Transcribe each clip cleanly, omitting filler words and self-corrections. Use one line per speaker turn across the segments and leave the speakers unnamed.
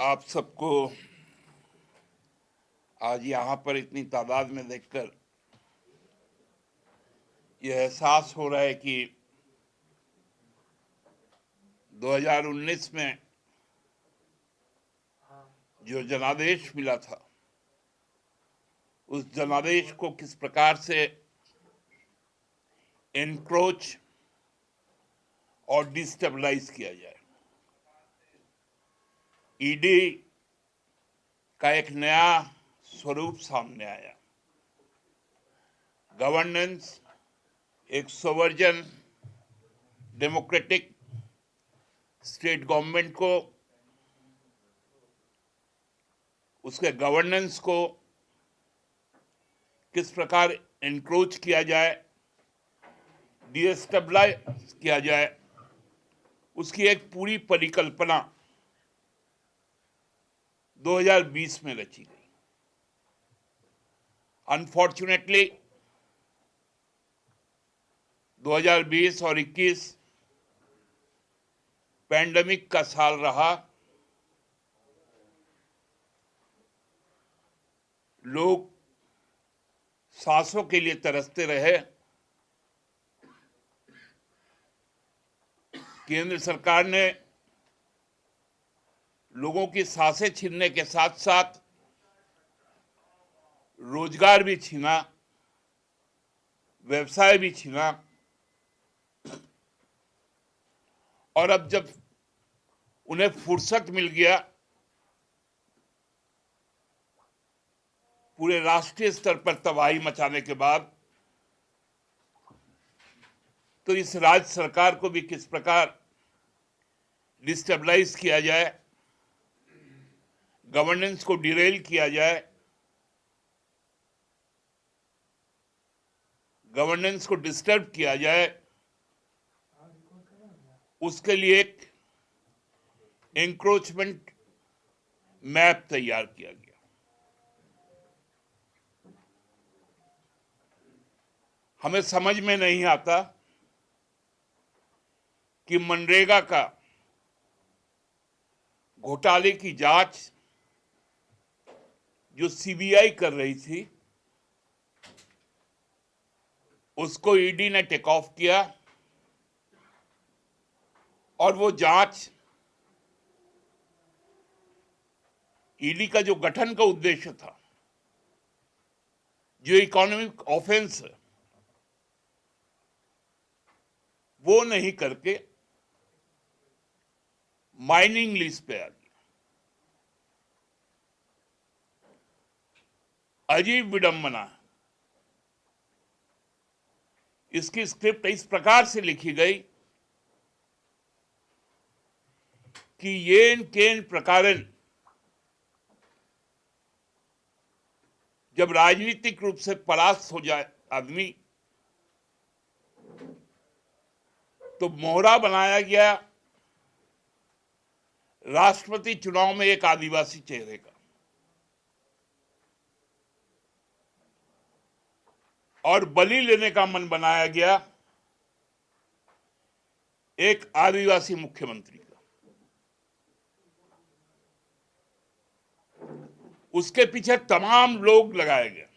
आप सबको आज यहाँ पर इतनी तादाद में देखकर यह एहसास हो रहा है कि 2019 में जो जनादेश मिला था, उस जनादेश को किस प्रकार से एनक्रोच और डिस्टेबलाइज किया जाए। ईडी का एक नया स्वरूप सामने आया। गवर्नेंस, एक सोवर्जन डेमोक्रेटिक स्टेट गवर्नमेंट को, उसके गवर्नेंस को किस प्रकार एनक्रोच किया जाए, डिस्टेबलाइज किया जाए, उसकी एक पूरी परिकल्पना 2020 में रची गई। अनफॉर्चुनेटली 2020 और 21 पैंडेमिक का साल रहा। लोग सांसों के लिए तरसते रहे। केंद्र सरकार ने लोगों की सांसें छीनने के साथ साथ रोजगार भी छीना, व्यवसाय भी छीना, और अब जब उन्हें फुर्सत मिल गया, पूरे राष्ट्रीय स्तर पर तबाही मचाने के बाद, तो इस राज्य सरकार को भी किस प्रकार डिस्टेबलाइज किया जाए, गवर्नेंस को डिरेल किया जाए, गवर्नेंस को डिस्टर्ब किया जाए, उसके लिए एक एंक्रोचमेंट मैप तैयार किया गया। हमें समझ में नहीं आता कि मनरेगा का घोटाले की जांच जो सीबीआई कर रही थी, उसको ईडी ने टेक ऑफ किया, और वो जांच, ईडी का जो गठन का उद्देश्य था, जो इकोनॉमिक ऑफेंस है, वो नहीं करके माइनिंग लिस्ट पे आ गया। अजीब विडंबना। इसकी स्क्रिप्ट इस प्रकार से लिखी गई कि येन केन प्रकारन जब राजनीतिक रूप से परास्त हो जाए आदमी, तो मोहरा बनाया गया राष्ट्रपति चुनाव में एक आदिवासी चेहरे का, और बलि लेने का मन बनाया गया एक आदिवासी मुख्यमंत्री का। उसके पीछे तमाम लोग लगाए गए।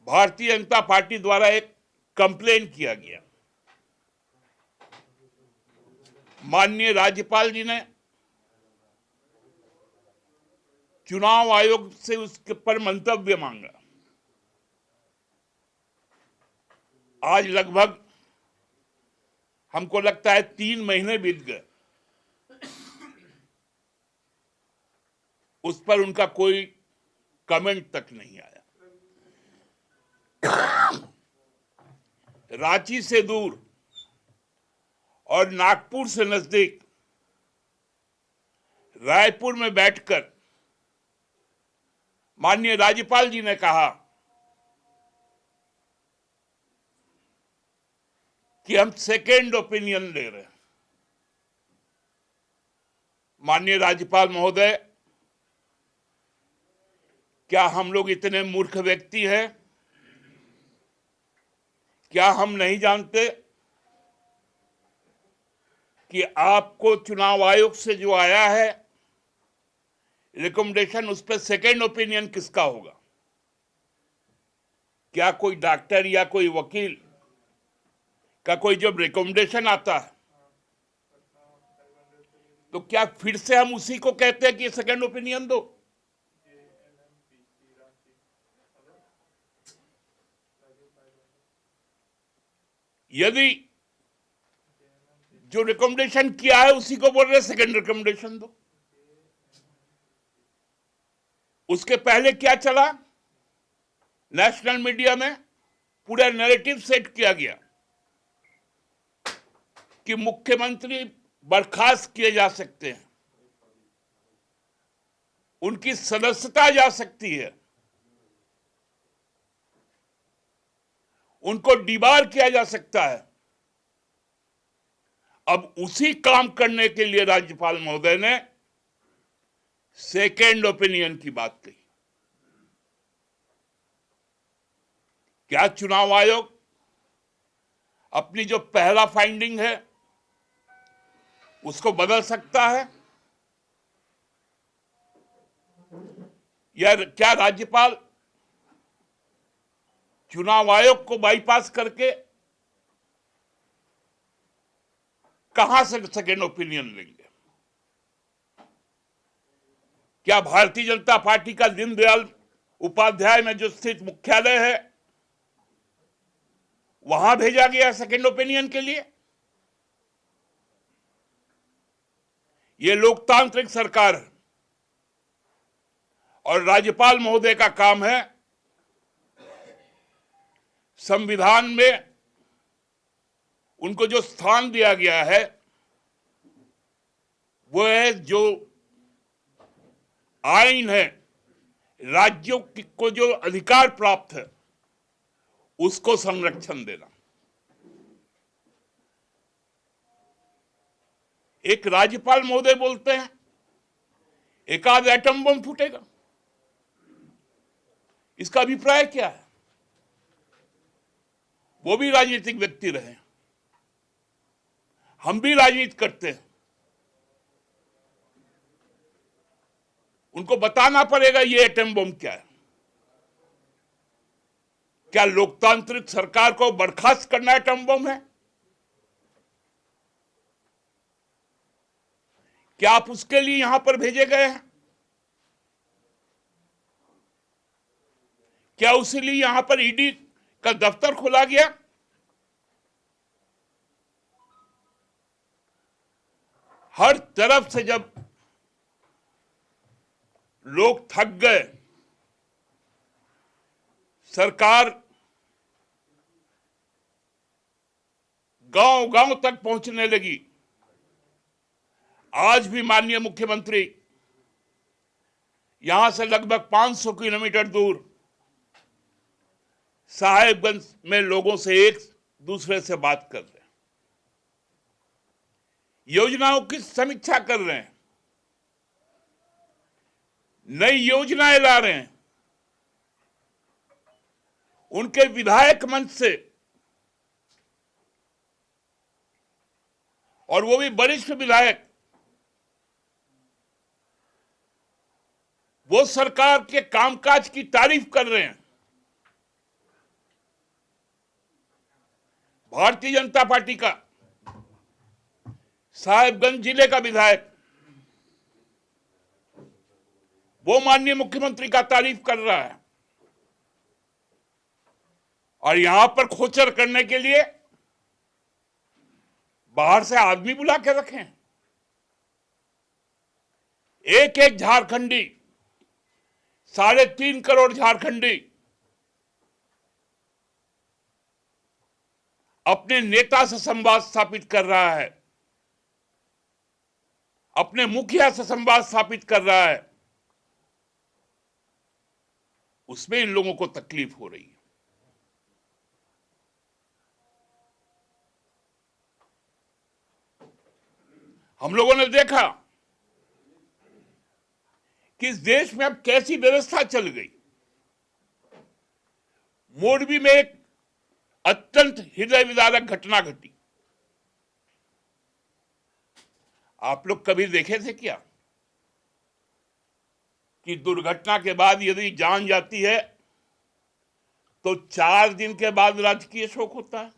भारतीय जनता पार्टी द्वारा एक कंप्लेन किया गया। माननीय राज्यपाल जी ने चुनाव आयोग से उसके पर मंतव्य मांगा। आज लगभग हमको लगता है 3 महीने बीत गए, उस पर उनका कोई कमेंट तक नहीं आया। रांची से दूर और नागपुर से नजदीक रायपुर में बैठकर माननीय राज्यपाल जी ने कहा कि हम सेकेंड ओपिनियन ले रहे हैं। माननीय राज्यपाल महोदय, क्या हम लोग इतने मूर्ख व्यक्ति हैं? क्या हम नहीं जानते कि आपको चुनाव आयोग से जो आया है रिकमेंडेशन, उस पर सेकेंड ओपिनियन किसका होगा? क्या कोई डॉक्टर या कोई वकील का कोई जब रिकमेंडेशन आता है तो क्या फिर से हम उसी को कहते हैं कि सेकेंड ओपिनियन दो? यदि जो रिकमेंडेशन किया है उसी को बोल रहे सेकेंड रिकमेंडेशन दो, उसके पहले क्या चला? नेशनल मीडिया में पूरा नैरेटिव सेट किया गया कि मुख्यमंत्री बर्खास्त किए जा सकते हैं, उनकी सदस्यता जा सकती है, उनको डिबार किया जा सकता है। अब उसी काम करने के लिए राज्यपाल महोदय ने सेकेंड ओपिनियन की बात कही। क्या चुनाव आयोग अपनी जो पहला फाइंडिंग है उसको बदल सकता है, या क्या राज्यपाल चुनाव आयोग को बाईपास करके कहां से सेकेंड ओपिनियन लेंगे? क्या भारतीय जनता पार्टी का दीनदयाल उपाध्याय में जो स्थित मुख्यालय है वहां भेजा गया सेकेंड ओपिनियन के लिए? यह लोकतांत्रिक सरकार है और राज्यपाल महोदय का काम है संविधान में उनको जो स्थान दिया गया है वो है, जो आईन है, राज्यों को जो अधिकार प्राप्त है उसको संरक्षण देना। एक राज्यपाल महोदय बोलते हैं एक आध एटम बम फूटेगा, इसका अभिप्राय क्या है? वो भी राजनीतिक व्यक्ति रहे, हम भी राजनीति करते हैं, उनको बताना पड़ेगा ये एटम बम क्या है। क्या लोकतांत्रिक सरकार को बर्खास्त करना एटम बम है? क्या आप उसके लिए यहां पर भेजे गए हैं? क्या उसी लिए यहां पर ईडी का दफ्तर खोला गया? हर तरफ से जब लोग थक गए, सरकार गांव गांव तक पहुंचने लगी। आज भी माननीय मुख्यमंत्री यहां से लगभग 500 किलोमीटर दूर साहेबगंज में लोगों से एक दूसरे से बात कर रहे हैं, योजनाओं की समीक्षा कर रहे हैं, नई योजनाएं ला रहे हैं। उनके विधायक मंच से, और वो भी वरिष्ठ विधायक, वो सरकार के कामकाज की तारीफ कर रहे हैं। भारतीय जनता पार्टी का साहेबगंज जिले का विधायक वो माननीय मुख्यमंत्री का तारीफ कर रहा है, और यहां पर खोचर करने के लिए बाहर से आदमी बुला के रखें। एक एक झारखंडी, 3.5 करोड़ झारखंडी अपने नेता से संवाद स्थापित कर रहा है, अपने मुखिया से संवाद स्थापित कर रहा है, उसमें इन लोगों को तकलीफ हो रही है। हम लोगों ने देखा कि इस देश में अब कैसी व्यवस्था चल गई। मोरबी में एक अत्यंत हृदय विदारक घटना घटी। आप लोग कभी देखे थे क्या कि दुर्घटना के बाद यदि जान जाती है तो 4 दिन के बाद राजकीय शोक होता है?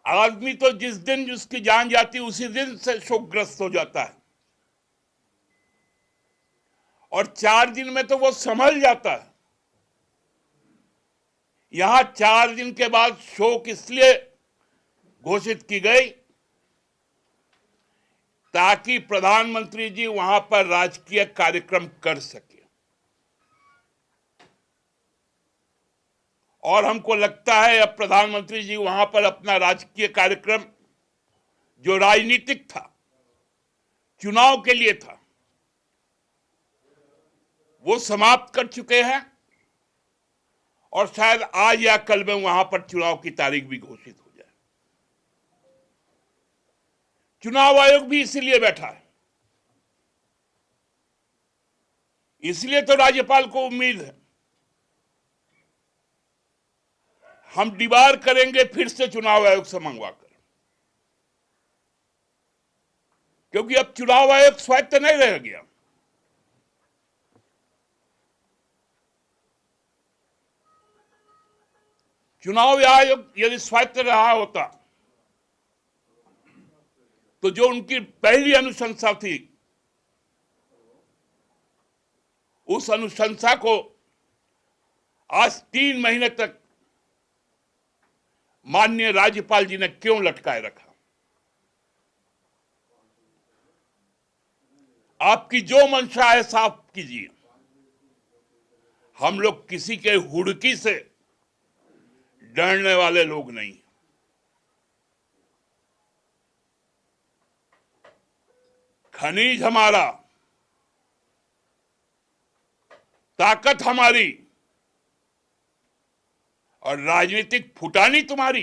आदमी तो जिस दिन उसकी जान जाती है उसी दिन से शोकग्रस्त हो जाता है, और 4 दिन में तो वो संभल जाता है। यहां 4 दिन के बाद शोक इसलिए घोषित की गई ताकि प्रधानमंत्री जी वहां पर राजकीय कार्यक्रम कर सके। और हमको लगता है अब प्रधानमंत्री जी वहां पर अपना राजकीय कार्यक्रम जो राजनीतिक था, चुनाव के लिए था, वो समाप्त कर चुके हैं, और शायद आज या कल में वहां पर चुनाव की तारीख भी घोषित हो जाए। चुनाव आयोग भी इसीलिए बैठा है, इसलिए तो राज्यपाल को उम्मीद है हम दीवार करेंगे फिर से चुनाव आयोग से मंगवाकर, क्योंकि अब चुनाव आयोग स्वायत्त नहीं रह गया। चुनाव आयोग यदि स्वायत्त रहा होता तो जो उनकी पहली अनुशंसा थी, उस अनुशंसा को आज 3 महीने तक माननीय राज्यपाल जी ने क्यों लटकाए रखा? आपकी जो मंशा है साफ कीजिए। हम लोग किसी के हुड़की से डरने वाले लोग नहीं। खनिज हमारा, ताकत हमारी, और राजनीतिक फुटानी तुम्हारी,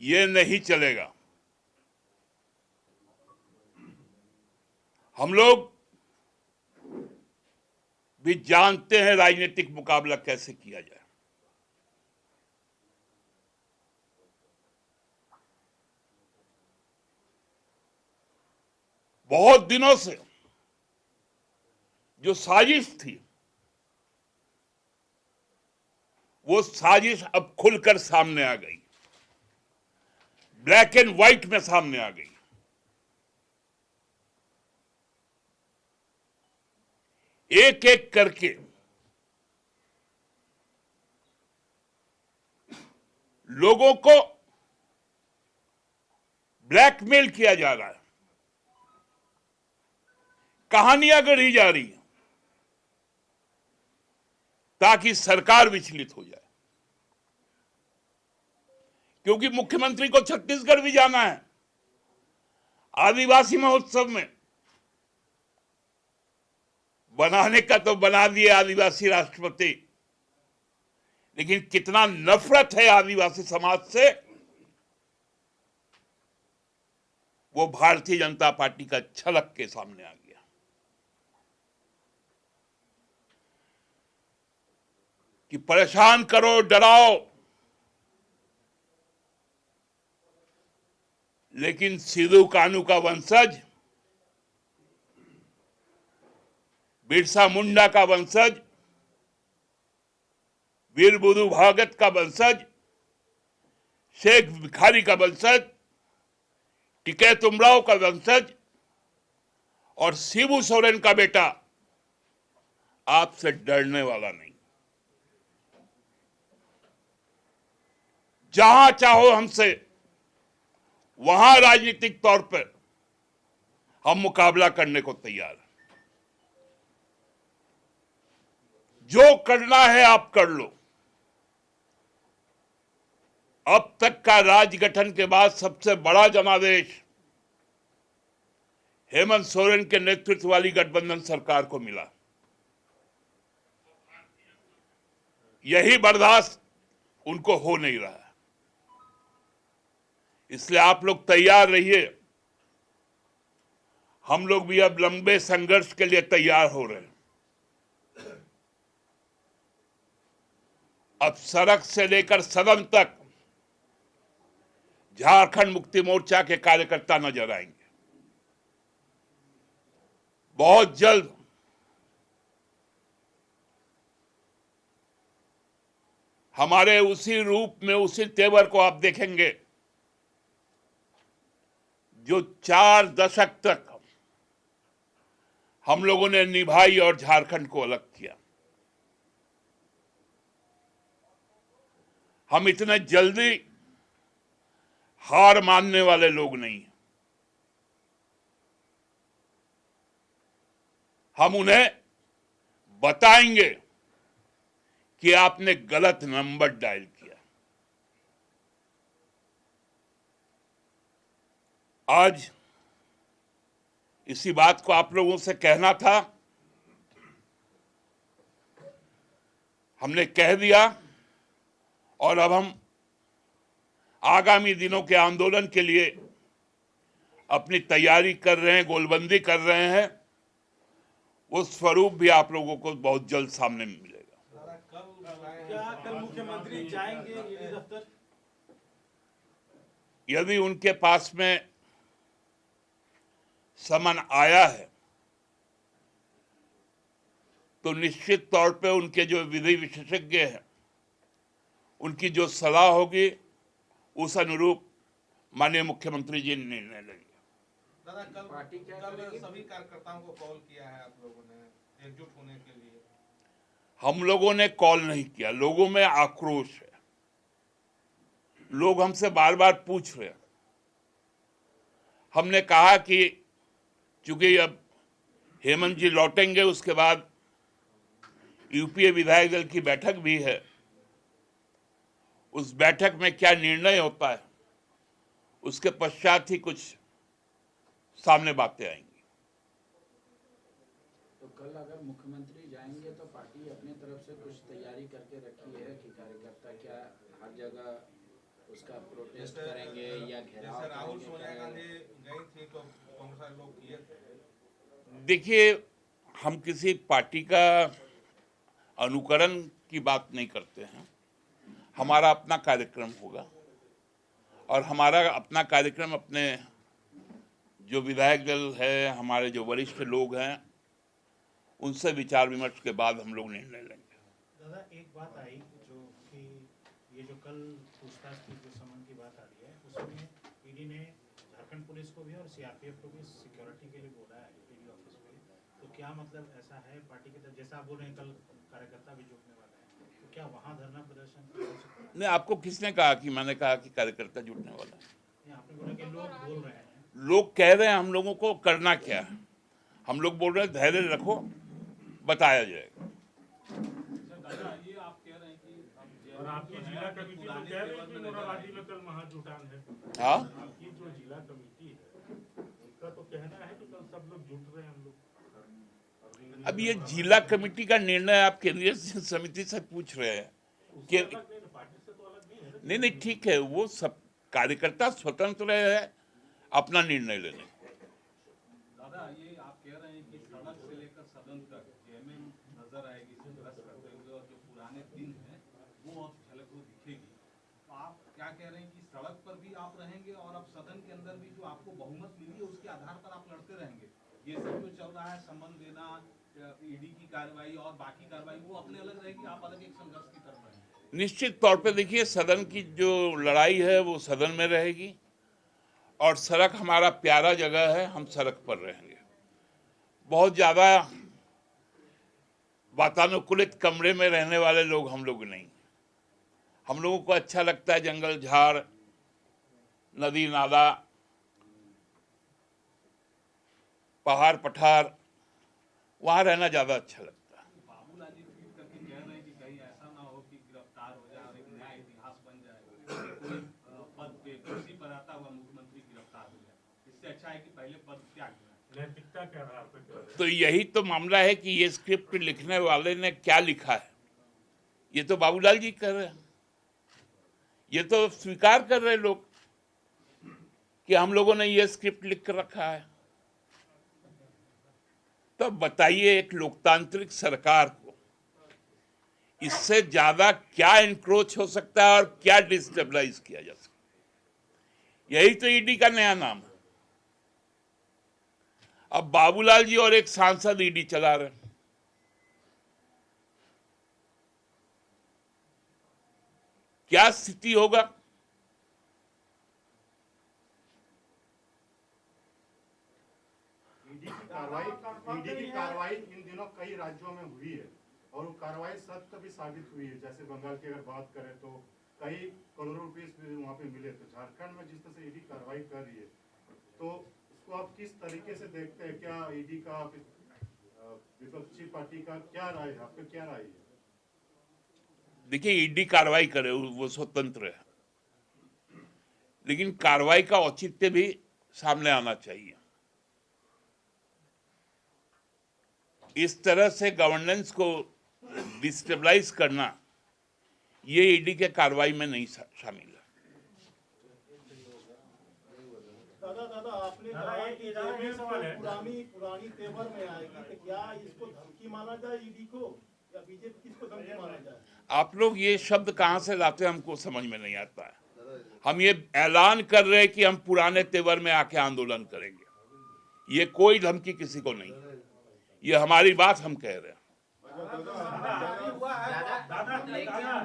ये नहीं चलेगा। हम लोग भी जानते हैं राजनीतिक मुकाबला कैसे किया जाए। बहुत दिनों से जो साजिश थी, वो साजिश अब खुलकर सामने आ गई, ब्लैक एंड व्हाइट में सामने आ गई। एक एक करके लोगों को ब्लैकमेल किया जा रहा है, कहानियां गढ़ी जा रही हैं ताकि सरकार विचलित हो जाए। क्योंकि मुख्यमंत्री को छत्तीसगढ़ भी जाना है, आदिवासी महोत्सव में बनाने का तो बना दिए आदिवासी राष्ट्रपति, लेकिन कितना नफरत है आदिवासी समाज से, वो भारतीय जनता पार्टी का झलक के सामने आ गया। कि परेशान करो, डराओ, लेकिन सिद्धू कान्हू का वंशज, बिरसा मुंडा का वंशज, वीर बुधू भागत का वंशज, शेख भिखारी का वंशज, टिकैत उमराव का वंशज और शिबू सोरेन का बेटा आपसे डरने वाला नहीं। जहां चाहो हमसे वहां राजनीतिक तौर पर हम मुकाबला करने को तैयार हैं। जो करना है आप कर लो। अब तक का राज्य गठन के बाद सबसे बड़ा जनादेश हेमंत सोरेन के नेतृत्व वाली गठबंधन सरकार को मिला। यही बर्दाश्त उनको हो नहीं रहा है, इसलिए आप लोग तैयार रहिए। हम लोग भी अब लंबे संघर्ष के लिए तैयार हो रहे हैं। अब सड़क से लेकर सदन तक झारखंड मुक्ति मोर्चा के कार्यकर्ता नजर आएंगे। बहुत जल्द हमारे उसी रूप में, उसी तेवर को आप देखेंगे जो 4 दशक तक हम लोगों ने निभाई और झारखंड को अलग किया। हम इतने जल्दी हार मानने वाले लोग नहीं हैं। हम उन्हें बताएंगे कि आपने गलत नंबर डायल किया। आज इसी बात को आप लोगों से कहना था, हमने कह दिया और अब हम आगामी दिनों के आंदोलन के लिए अपनी तैयारी कर रहे हैं, गोलबंदी कर रहे हैं। वो स्वरूप भी आप लोगों को बहुत जल्द सामने मिलेगा।
क्या कल मुख्यमंत्री जाएंगे ईडी दफ्तर?
यदि उनके पास में समन आया है तो निश्चित तौर पे उनके जो विधि विशेषज्ञ हैं, उनकी जो सलाह होगी उस अनुरूप माननीय मुख्यमंत्री जी निर्णय लेंगे।
दादा कल सभी कार्यकर्ताओं को कॉल किया है आप लोगों ने एकजुट होने के लिए?
हम लोगों ने कॉल नहीं किया। लोगों में आक्रोश है। लोग हमसे बार बार पूछ रहे हैं। हमने कहा कि चूंकि अब हेमंत जी लौटेंगे, उसके बाद यूपीए विधायक दल की बैठक भी है, उस बैठक में क्या निर्णय होता है उसके पश्चात ही कुछ सामने बातें आएंगी।
तो कल अगर मुख्यमंत्री जाएंगे तो पार्टी अपनी तरफ से कुछ तैयारी करके रखी है कि कार्यकर्ता क्या हर जगह उसका प्रोटेस्ट करेंगे या घेराव
जैसे राहुल सोनिया गांधी गई थी तो कांग्रेस लोग किए थे।
देखिए, हम किसी पार्टी का अनुकरण की बात नहीं करते हैं। हमारा अपना कार्यक्रम होगा और हमारा अपना कार्यक्रम अपने जो विधायक दल है, हमारे जो वरिष्ठ लोग हैं, उनसे विचार विमर्श के बाद हम लोग निर्णय लेंगे।
दादा एक बात आई जो कि ये जो कल पूछताछ की जो समन की बात आ रही है, उसमें ईडी ने झारखंड पुलिस को भी और सीआरपीएफ को भी सिक्योरिटी के लिए बोला है ईडी ऑफिस में। तो क्या मतलब ऐसा है पार्टी के तरफ, जैसा आप बोल रहे हैं कल कार्यकर्ता भी जुटने वाला है, तो क्या वहाँ धरना प्रदर्शन हो सकता है?
नहीं, आपको किसने कहा कि मैंने कहा कि कार्यकर्ता जुटने वाला है?
आपने बोला कि लोग बोल रहे हैं।
लोग कह रहे हैं, हम लोगों को करना क्या है। हम लोग बोल रहे हैं धैर्य रखो, बताया जाएगा।
ये आप कह रहे हैं कि
और आपकी जिला कमेटी तो कह रही है कि मोराबादी में कल महाजुटान है।
हाँ,
आपकी जो जिला कमेटी है उनका तो कहना है कि कल सब लोग जुट रहे हैं हम लोग।
अब ये जिला कमेटी का निर्णय आप केंद्रीय समिति से पूछ रहे हैं कि
पार्टी से तो अलग नहीं है ना।
नहीं, ठीक है, वो सब कार्यकर्ता स्वतंत्र है अपना निर्णय लेने।
दादा ये आप कह रहे हैं कि सड़क से लेकर सदन तक जेएमएम नजर आएगी संघर्ष करते हुए और जो पुराने दिन हैं वो अब झलक वो दिखेगी। तो आप क्या कह रहे हैं कि सड़क पर भी आप रहेंगे और अब सदन के अंदर भी जो आपको बहुमत मिली है उसके आधार पर आप लड़ते रहेंगे? ये सब जो चल रहा है, सम्मान देना, ईडी की कार्रवाई और बाकी कार्रवाई, वो अपने अलग रहेगी, आप अलग एक संघर्ष की तरफ रहेंगे?
निश्चित तौर पे देखिए, सदन की जो लड़ाई है वो सदन में रहेगी और सड़क हमारा प्यारा जगह है, हम सड़क पर रहेंगे। बहुत ज्यादा वातानुकूलित कमरे में रहने वाले लोग हम लोग नहीं। हम लोगों को अच्छा लगता है जंगल झाड़, नदी नाला, पहाड़ पठार, वहां रहना ज्यादा अच्छा लगता है।
बाबूलाल जी ट्वीट करके कह रहे हैं कि कहीं ऐसा ना हो कि गिरफ्तार हो जाए और एक नया इतिहास बन जाए, कोई पद पे कुर्सी पर आता हुआ मुख्यमंत्री गिरफ्तार हो जाए। इससे अच्छा है कि पहले पद त्याग दें।
नैतिकता के आधार पर कर रहे हैं।
तो यही तो मामला है कि ये स्क्रिप्ट लिखने वाले ने क्या लिखा है, ये तो बाबूलाल जी कर रहे हैं। ये तो स्वीकार कर रहे लोग कि हम लोगों ने ये स्क्रिप्ट लिख कर रखा है। तो बताइए, एक लोकतांत्रिक सरकार को इससे ज्यादा क्या इंक्रोच हो सकता है और क्या डिस्टेबलाइज किया जा सकता है, यही तो ईडी का नया नाम है। अब बाबूलाल जी और एक सांसद ईडी चला रहे हैं। क्या स्थिति होगा?
ईडी की कार्रवाई इन दिनों कई राज्यों में हुई है और वो कार्रवाई सख्त भी साबित हुई है। जैसे बंगाल की अगर बात करें तो कई करोड़ों रुपए वहाँ पे मिले। तो झारखंड में जिस तरह से ईडी कार्रवाई कर रही है तो उसको आप किस तरीके से देखते हैं? क्या ईडी का विपक्षी पार्टी का क्या राय है? आपका क्या राय है?
देखिए, ईडी कार्रवाई करे वो स्वतंत्र है, लेकिन कार्रवाई का औचित्य भी सामने आना चाहिए। इस तरह से गवर्नेंस को डिस्टेबलाइज करना ये ईडी के कार्रवाई में नहीं शामिल है।
दादा आपने कहा कि पुरानी तेवर में आएगी, तो क्या इसको धमकी माना जाए ईडी को या बीजेपी किसको धमकी माना जाए?
आप लोग ये शब्द कहां से लाते हैं हमको समझ में नहीं आता है। हम ये ऐलान कर रहे हैं कि हम पुराने तेवर में आके आंदोलन करेंगे, ये कोई धमकी किसी को नहीं, ये हमारी बात हम कह रहे हैं।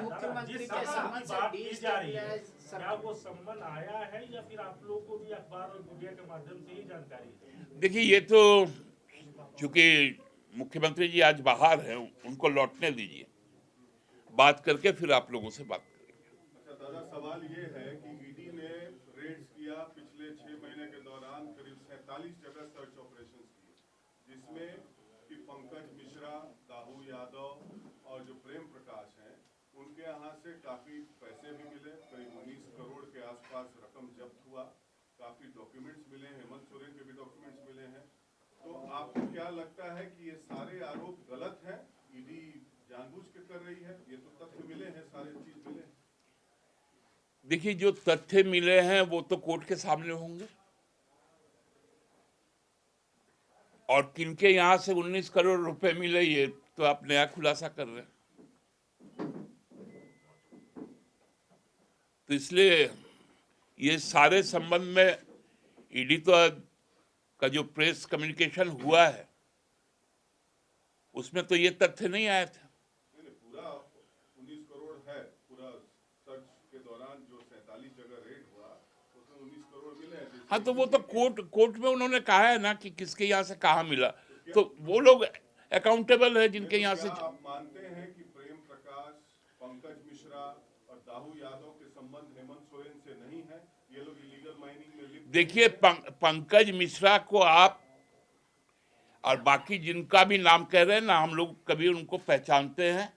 मुख्यमंत्री के समन से
बात की जा रही है, क्या वो सम्मन आया है या फिर आप लोगों को भी अखबार और मीडिया के माध्यम से ही जानकारी है?
देखिए, ये तो चूंकि मुख्यमंत्री जी आज बाहर हैं, उनको लौटने दीजिए, बात करके फिर आप लोगों से बात करेंगे।
अच्छा दादा, सवाल ये है कि ईडी ने रेड्स किया पिछले 6 महीने के दौरान, करीब 47 जगह सर्च ऑपरेशन किए, जिसमें कि पंकज मिश्रा, दाहू यादव और जो प्रेम प्रकाश हैं, उनके यहाँ से काफी पैसे भी मिले, करीब 19 करोड़ के आसपास रकम जब्त हुआ, काफी डॉक्यूमेंट्स मिले, हेमंत सोरेन के भी डॉक्यूमेंट्स मिले हैं। तो आपको क्या लगता है कि ये सारे आरोप गलत हैं, ईडी जानबूझ के कर रही है? ये तो तथ्य मिले हैं, सारे चीज मिले हैं।
देखिए, जो तथ्य मिले हैं वो तो कोर्ट के सामने होंगे, और किनके यहां से 19 करोड़ रुपए मिले ये तो आप नया खुलासा कर रहे हैं। तो इसलिए ये सारे संबंध में ईडी तो का जो प्रेस कम्युनिकेशन हुआ है उसमें तो ये तथ्य नहीं आए थे।
पूरा 19 करोड़ है, पूरा सर्च के दौरान जो 47 जगह रेड हुआ उसमें 19 करोड़ मिले हैं।
हाँ, तो वो तो कोर्ट में उन्होंने कहा है ना कि किसके यहाँ से कहाँ मिला, तो वो लोग अकाउंटेबल है जिनके यहाँ से।
आप मानते हैं कि प्रेम प्रकाश, पंकज मिश्रा और दाहू यादव के संबंध हेमंत सोरेन से नहीं है? ये लोग इलीगल माइनिंग में लिप्त?
देखिए, पंकज मिश्रा को आप और बाकी जिनका भी नाम कह रहे हैं ना, हम लोग कभी उनको पहचानते हैं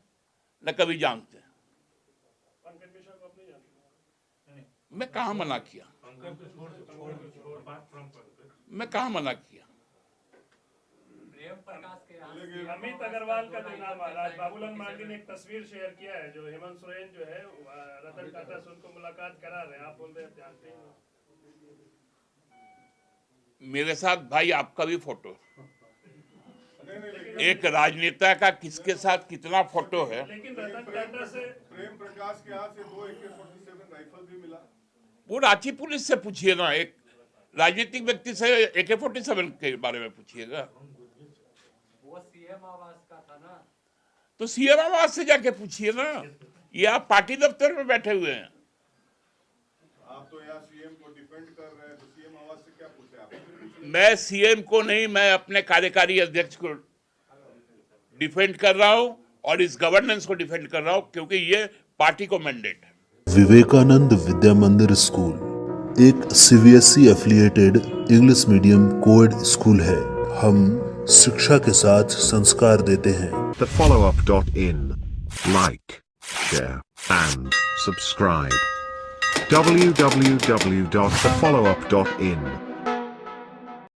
न कभी जानते हैं। मैं कहाँ मना किया? मैं कहाँ मना किया?
अमित अग्रवाल का जो नाम आ रहा है, बाबूलाल मार्डी ने एक तस्वीर शेयर किया है जो हेमंत सोरेन जो है रतन टाटा से उनको मुलाकात करा रहे हैं, आप बोल रहे हैं जानते हैं?
मेरे साथ भाई आपका भी फोटो, एक राजनेता का किसके साथ कितना फोटो है।
लेकिन रतन टाटा से
प्रेम प्रकाश के हाथ से 2 AK-47 राइफल भी मिला।
वो रांची पुलिस से पूछिए ना, एक राजनीतिक व्यक्ति से AK-47 के बारे में पूछिएगा।
वो सीएम आवास का था ना,
तो सीएम आवास से जाके पूछिए ना, ये आप पार्टी दफ्तर में बैठे हुए हैं।
आप तो यहाँ सीएम को डिफेंड कर रहे हैं, तो सीएम आवाज से क्या पूछे आप?
मैं सीएम को नहीं, मैं अपने कार्यकारी अध्यक्ष को डिफेंड कर रहा हूं और इस गवर्नेंस को डिफेंड कर रहा हूं, क्योंकि ये पार्टी को मैंडेट है।
विवेकानंद विद्या मंदिर स्कूल एक CBSE affiliated English medium coed school है। हम शिक्षा के साथ संस्कार देते हैं।
thefollowup.in. Like, share and subscribe. www.thefollowup.in